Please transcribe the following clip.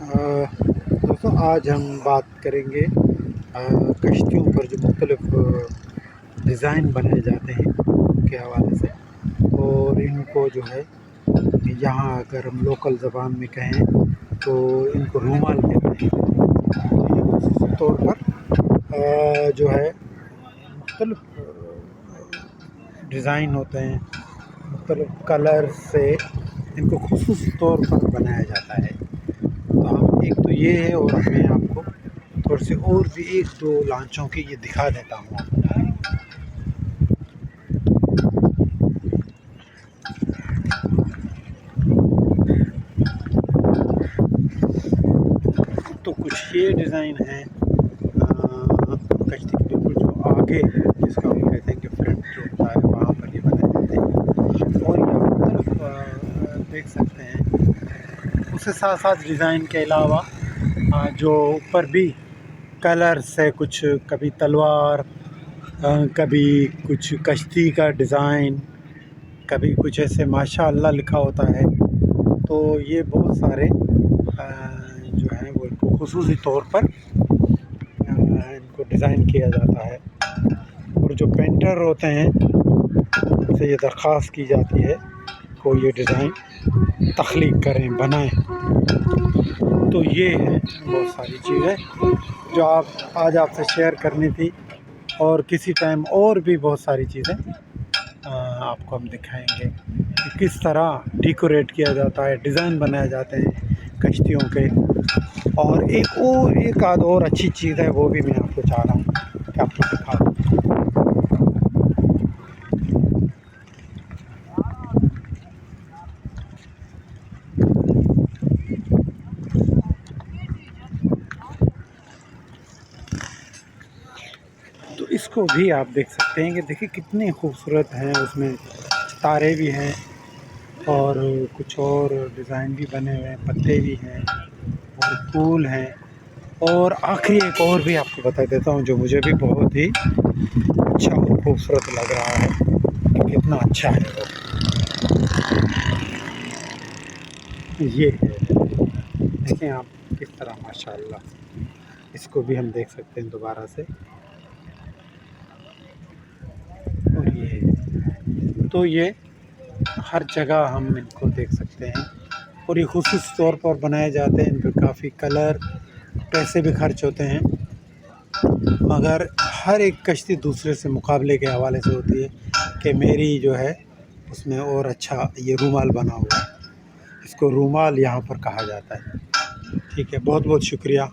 دوستوں آج ہم بات کریں گے کشتیوں پر جو مختلف ڈیزائن بنائے جاتے ہیں کے حوالے سے، اور ان کو جو ہے یہاں اگر ہم لوکل زبان میں کہیں تو ان کو رومال کہتے ہیں۔ خصوصی طور پر جو ہے مختلف ڈیزائن ہوتے ہیں، مختلف کلر سے ان کو خصوصی طور پر بنایا جاتا ہے۔ تو ہم ایک تو یہ ہے، اور میں آپ کو تھوڑے سے اور بھی ایک دو لانچوں کے یہ دکھا دیتا ہوں آپ کو۔ تو کچھ یہ ڈیزائن ہیں کشتی کے بالکل جو آگے، جس کا ہم کہتے ہیں کہ فرنٹ جو ہوتا ہے، وہاں پر یہ بنائے جاتے ہیں، اور یہ مختلف دیکھ سکتے ہیں۔ اس کے ساتھ ساتھ ڈیزائن کے علاوہ جو اوپر بھی کلر سے کچھ، کبھی تلوار، کبھی کچھ کشتی کا ڈیزائن، کبھی کچھ ایسے ماشاء اللہ لکھا ہوتا ہے۔ تو یہ بہت سارے جو ہیں وہ ان کو خصوصی طور پر ان کو ڈیزائن کیا جاتا ہے، اور جو پینٹر ہوتے ہیں ان سے یہ درخواست کی جاتی ہے کہ یہ ڈیزائن تخلیق کریں، بنائیں۔ تو یہ ہے بہت ساری چیزیں جو آج آپ سے شیئر کرنی تھی، اور کسی ٹائم اور بھی بہت ساری چیزیں آپ کو ہم دکھائیں گے کہ کس طرح ڈیکوریٹ کیا جاتا ہے، ڈیزائن بنائے جاتے ہیں کشتیوں کے۔ اور ایک آدھ اور اچھی چیز ہے، وہ بھی میں آپ کو چاہ رہا ہوں کہ آپ کو دکھا دوں۔ تو اس کو بھی آپ دیکھ سکتے ہیں کہ دیکھیں کتنے خوبصورت ہیں، اس میں ستارے بھی ہیں اور کچھ اور ڈیزائن بھی بنے ہوئے ہیں، پتے بھی ہیں اور پھول ہیں۔ اور آخری ایک اور بھی آپ کو بتا دیتا ہوں جو مجھے بھی بہت ہی اچھا اور خوبصورت لگ رہا ہے کہ کتنا اچھا ہے وہ، یہ ہے۔ دیکھیں آپ کس طرح ماشاء اللہ، اس کو بھی ہم دیکھ سکتے ہیں دوبارہ سے۔ اور یہ تو یہ ہر جگہ ہم ان کو دیکھ سکتے ہیں، اور یہ خصوصی طور پر بنائے جاتے ہیں۔ ان پہ کافی کلر، پیسے بھی خرچ ہوتے ہیں، مگر ہر ایک کشتی دوسرے سے مقابلے کے حوالے سے ہوتی ہے کہ میری جو ہے اس میں اور اچھا یہ رومال بنا ہوا ہے، اس کو رومال یہاں پر کہا جاتا ہے۔ ٹھیک ہے، بہت بہت شکریہ۔